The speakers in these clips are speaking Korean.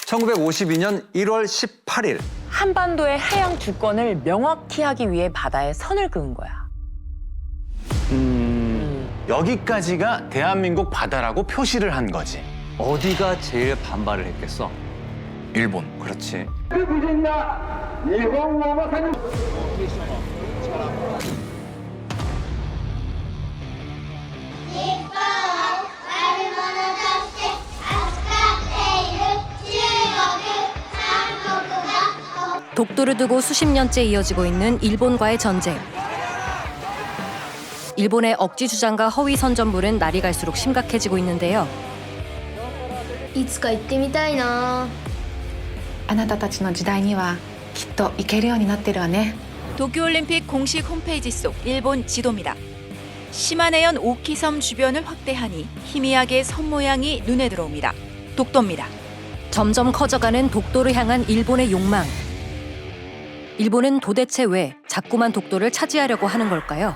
1952년 1월 18일. 한반도의 해양 주권을 명확히 하기 위해 바다에 선을 그은 거야. 여기까지가 대한민국 바다라고 표시를 한 거지. 어디가 제일 반발을 했겠어? 일본. 그렇지. 독도를 두고 수십 년째 이어지고 있는 일본과의 전쟁. 일본의 억지 주장과 허위 선전물은 날이 갈수록 심각해지고 있는데요. いつか行ってみたいな。あなたたちの時代にはきっと行けるようになってるわね。 도쿄올림픽 공식 홈페이지 속 일본 지도입니다. 시마네현 오키섬 주변을 확대하니 희미하게 섬 모양이 눈에 들어옵니다. 독도입니다. 점점 커져가는 독도를 향한 일본의 욕망. 일본은 도대체 왜 자꾸만 독도를 차지하려고 하는 걸까요?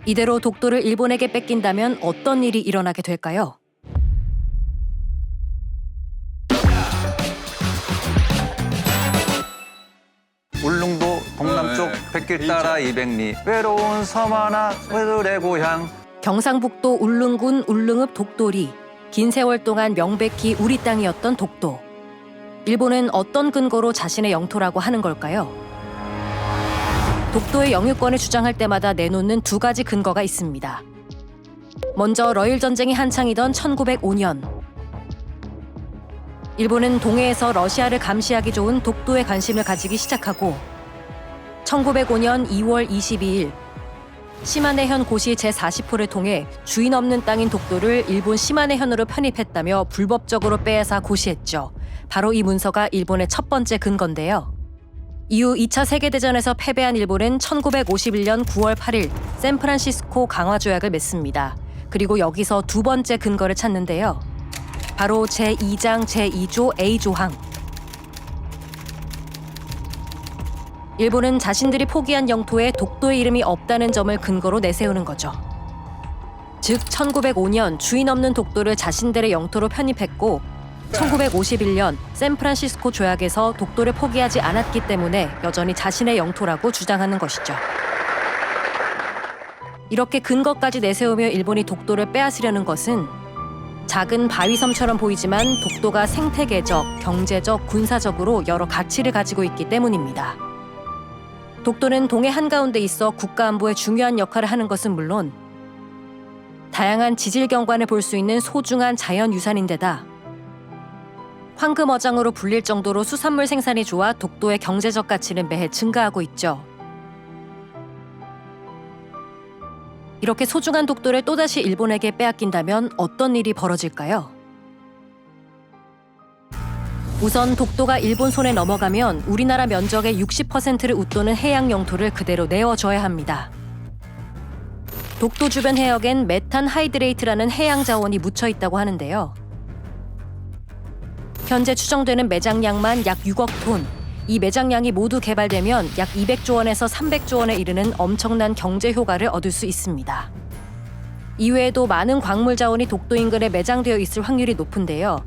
이대로 독도를 일본에게 뺏긴다면 어떤 일이 일어나게 될까요? 울릉도 동남쪽 백길 따라 200리 외로운 섬 하나 외도의 고향. 경상북도 울릉군 울릉읍 독도리. 긴 세월 동안 명백히 우리 땅이었던 독도. 일본은 어떤 근거로 자신의 영토라고 하는 걸까요? 독도의 영유권을 주장할 때마다 내놓는 두 가지 근거가 있습니다. 먼저 러일 전쟁이 한창이던 1905년. 일본은 동해에서 러시아를 감시하기 좋은 독도에 관심을 가지기 시작하고 1905년 2월 22일 시마네현 고시 제40호를 통해 주인 없는 땅인 독도를 일본 시마네현으로 편입했다며 불법적으로 빼앗아 고시했죠. 바로 이 문서가 일본의 첫 번째 근거인데요. 이후 2차 세계대전에서 패배한 일본은 1951년 9월 8일 샌프란시스코 강화조약을 맺습니다. 그리고 여기서 두 번째 근거를 찾는데요. 바로 제2장 제2조 A조항. 일본은 자신들이 포기한 영토에 독도의 이름이 없다는 점을 근거로 내세우는 거죠. 즉 1905년 주인 없는 독도를 자신들의 영토로 편입했고 1951년 샌프란시스코 조약에서 독도를 포기하지 않았기 때문에 여전히 자신의 영토라고 주장하는 것이죠. 이렇게 근거까지 내세우며 일본이 독도를 빼앗으려는 것은 작은 바위섬처럼 보이지만 독도가 생태계적, 경제적, 군사적으로 여러 가치를 가지고 있기 때문입니다. 독도는 동해 한가운데 있어 국가 안보에 중요한 역할을 하는 것은 물론 다양한 지질 경관을 볼 수 있는 소중한 자연유산인데다 황금어장으로 불릴 정도로 수산물 생산이 좋아 독도의 경제적 가치는 매해 증가하고 있죠. 이렇게 소중한 독도를 또다시 일본에게 빼앗긴다면 어떤 일이 벌어질까요? 우선 독도가 일본 손에 넘어가면 우리나라 면적의 60%를 웃도는 해양 영토를 그대로 내어줘야 합니다. 독도 주변 해역엔 메탄 하이드레이트라는 해양 자원이 묻혀 있다고 하는데요. 현재 추정되는 매장량만 약 6억 톤. 이 매장량이 모두 개발되면 약 200조 원에서 300조 원에 이르는 엄청난 경제 효과를 얻을 수 있습니다. 이외에도 많은 광물 자원이 독도 인근에 매장되어 있을 확률이 높은데요.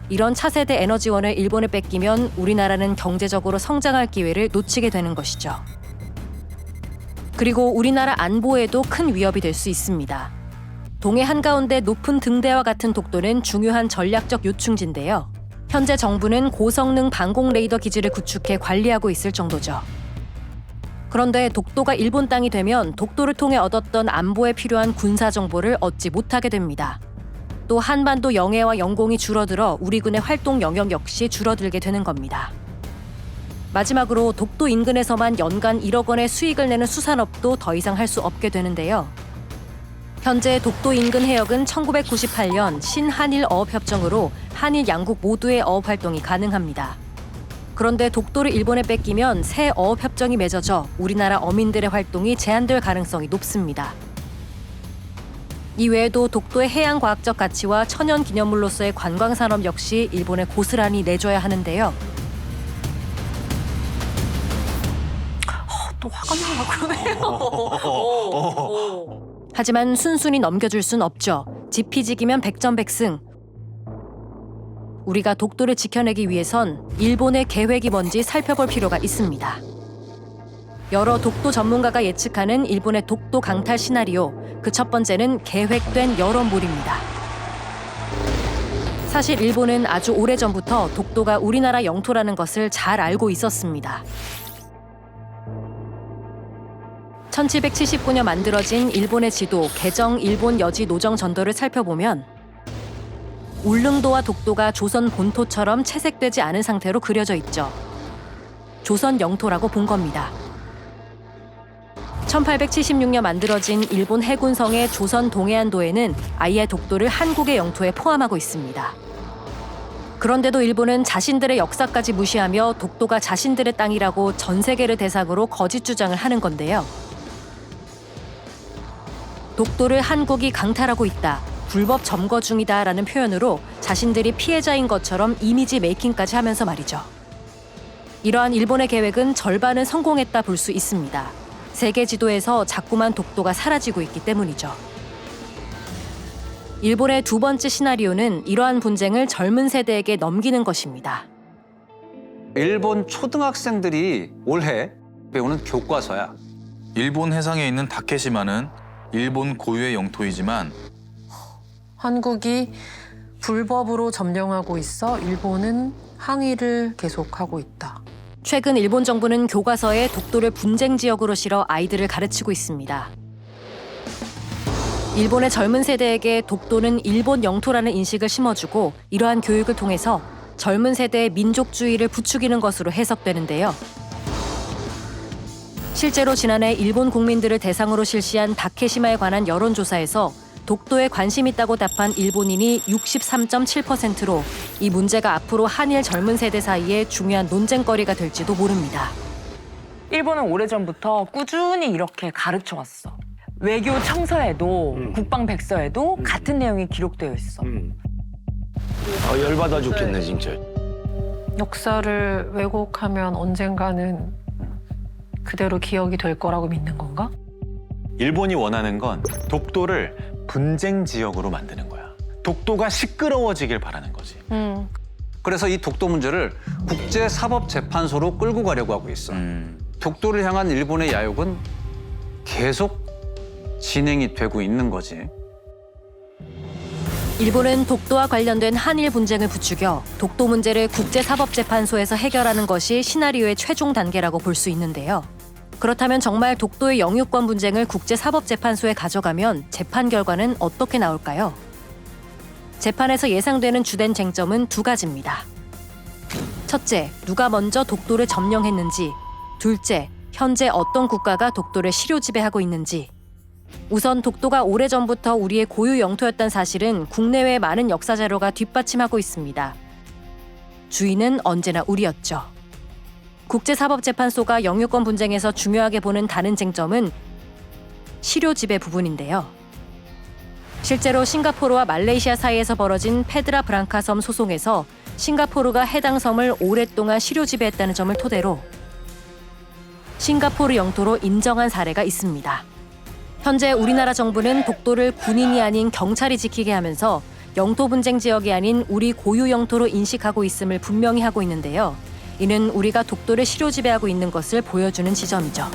이런 차세대 에너지원을 일본에 뺏기면 우리나라는 경제적으로 성장할 기회를 놓치게 되는 것이죠. 그리고 우리나라 안보에도 큰 위협이 될 수 있습니다. 동해 한가운데 높은 등대와 같은 독도는 중요한 전략적 요충지인데요. 현재 정부는 고성능 방공 레이더 기지를 구축해 관리하고 있을 정도죠. 그런데 독도가 일본 땅이 되면 독도를 통해 얻었던 안보에 필요한 군사 정보를 얻지 못하게 됩니다. 또 한반도 영해와 영공이 줄어들어 우리 군의 활동 영역 역시 줄어들게 되는 겁니다. 마지막으로 독도 인근에서만 연간 1억 원의 수익을 내는 수산업도 더 이상 할 수 없게 되는데요. 현재 독도 인근 해역은 1998년 신한일 어업협정으로 한일 양국 모두의 어업 활동이 가능합니다. 그런데 독도를 일본에 뺏기면 새 어업협정이 맺어져 우리나라 어민들의 활동이 제한될 가능성이 높습니다. 이외에도 독도의 해양과학적 가치와 천연기념물로서의 관광산업 역시 일본에 고스란히 내줘야 하는데요. 또 화가 나고 그러네요. 하지만 순순히 넘겨줄 순 없죠. 지피지기면 백전백승. 우리가 독도를 지켜내기 위해선 일본의 계획이 뭔지 살펴볼 필요가 있습니다. 여러 독도 전문가가 예측하는 일본의 독도 강탈 시나리오, 그 첫 번째는 계획된 여론몰입니다. 사실 일본은 아주 오래전부터 독도가 우리나라 영토라는 것을 잘 알고 있었습니다. 1779년 만들어진 일본의 지도 개정 일본 여지 노정 전도를 살펴보면 울릉도와 독도가 조선 본토처럼 채색되지 않은 상태로 그려져 있죠. 조선 영토라고 본 겁니다. 1876년 만들어진 일본 해군성의 조선 동해안도에는 아예 독도를 한국의 영토에 포함하고 있습니다. 그런데도 일본은 자신들의 역사까지 무시하며 독도가 자신들의 땅이라고 전 세계를 대상으로 거짓 주장을 하는 건데요. 독도를 한국이 강탈하고 있다, 불법 점거 중이다라는 표현으로 자신들이 피해자인 것처럼 이미지 메이킹까지 하면서 말이죠. 이러한 일본의 계획은 절반은 성공했다 볼 수 있습니다. 세계 지도에서 자꾸만 독도가 사라지고 있기 때문이죠. 일본의 두 번째 시나리오는 이러한 분쟁을 젊은 세대에게 넘기는 것입니다. 일본 초등학생들이 올해 배우는 교과서야. 일본 해상에 있는 다케시마는 일본 고유의 영토이지만 한국이 불법으로 점령하고 있어 일본은 항의를 계속하고 있다. 최근 일본 정부는 교과서에 독도를 분쟁 지역으로 실어 아이들을 가르치고 있습니다. 일본의 젊은 세대에게 독도는 일본 영토라는 인식을 심어주고 이러한 교육을 통해서 젊은 세대의 민족주의를 부추기는 것으로 해석되는데요. 실제로 지난해 일본 국민들을 대상으로 실시한 다케시마에 관한 여론조사에서 독도에 관심 있다고 답한 일본인이 63.7%로 이 문제가 앞으로 한일 젊은 세대 사이에 중요한 논쟁거리가 될지도 모릅니다. 일본은 오래전부터 꾸준히 이렇게 가르쳐왔어. 외교 청서에도 국방 백서에도 같은 내용이 기록되어 있어. 열받아 죽겠네 진짜. 역사를 왜곡하면 언젠가는 그대로 기억이 될 거라고 믿는 건가? 일본이 원하는 건 독도를 분쟁 지역으로 만드는 거야. 독도가 시끄러워지길 바라는 거지. 그래서 이 독도 문제를 국제사법재판소로 끌고 가려고 하고 있어. 독도를 향한 일본의 야욕은 계속 진행이 되고 있는 거지. 일본은 독도와 관련된 한일 분쟁을 부추겨 독도 문제를 국제사법재판소에서 해결하는 것이 시나리오의 최종 단계라고 볼 수 있는데요. 그렇다면 정말 독도의 영유권 분쟁을 국제사법재판소에 가져가면 재판 결과는 어떻게 나올까요? 재판에서 예상되는 주된 쟁점은 두 가지입니다. 첫째, 누가 먼저 독도를 점령했는지. 둘째, 현재 어떤 국가가 독도를 실효 지배하고 있는지. 우선 독도가 오래전부터 우리의 고유 영토였던 사실은 국내외의 많은 역사 자료가 뒷받침하고 있습니다. 주인은 언제나 우리였죠. 국제사법재판소가 영유권 분쟁에서 중요하게 보는 다른 쟁점은 실효 지배 부분인데요. 실제로 싱가포르와 말레이시아 사이에서 벌어진 페드라 브랑카 섬 소송에서 싱가포르가 해당 섬을 오랫동안 실효 지배했다는 점을 토대로 싱가포르 영토로 인정한 사례가 있습니다. 현재 우리나라 정부는 독도를 군인이 아닌 경찰이 지키게 하면서 영토 분쟁 지역이 아닌 우리 고유 영토로 인식하고 있음을 분명히 하고 있는데요. 이는 우리가 독도를 실효 지배하고 있는 것을 보여주는 지점이죠.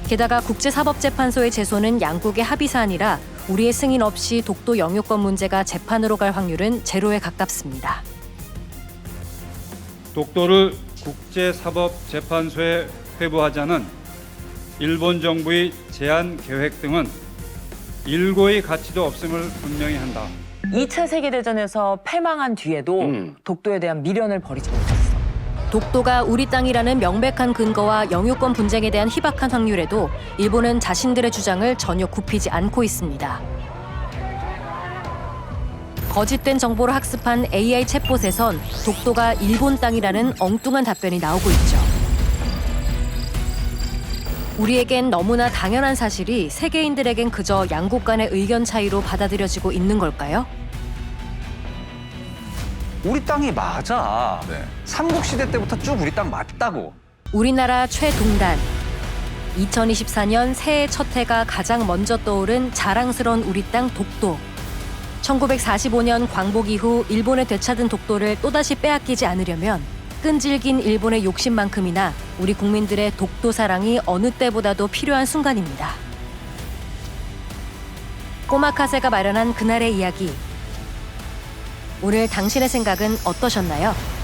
게다가 국제사법재판소의 제소는 양국의 합의 사안이라 우리의 승인 없이 독도 영유권 문제가 재판으로 갈 확률은 제로에 가깝습니다. 독도를 국제사법재판소에 회부하자는 일본 정부의 제한 계획 등은 일고의 가치도 없음을 분명히 한다. 2차 세계대전에서 패망한 뒤에도 독도에 대한 미련을 버리지 못했어. 독도가 우리 땅이라는 명백한 근거와 영유권 분쟁에 대한 희박한 확률에도 일본은 자신들의 주장을 전혀 굽히지 않고 있습니다. 거짓된 정보를 학습한 AI 챗봇에선 독도가 일본 땅이라는 엉뚱한 답변이 나오고 있죠. 우리에겐 너무나 당연한 사실이 세계인들에겐 그저 양국 간의 의견 차이로 받아들여지고 있는 걸까요? 우리 땅이 맞아. 네. 삼국시대 때부터 쭉 우리 땅 맞다고. 우리나라 최동단. 2024년 새해 첫 해가 가장 먼저 떠오른 자랑스러운 우리 땅 독도. 1945년 광복 이후 일본에 되찾은 독도를 또다시 빼앗기지 않으려면 끈질긴 일본의 욕심만큼이나 우리 국민들의 독도 사랑이 어느 때보다도 필요한 순간입니다. 꼬마카세가 마련한 그날의 이야기. 오늘 당신의 생각은 어떠셨나요?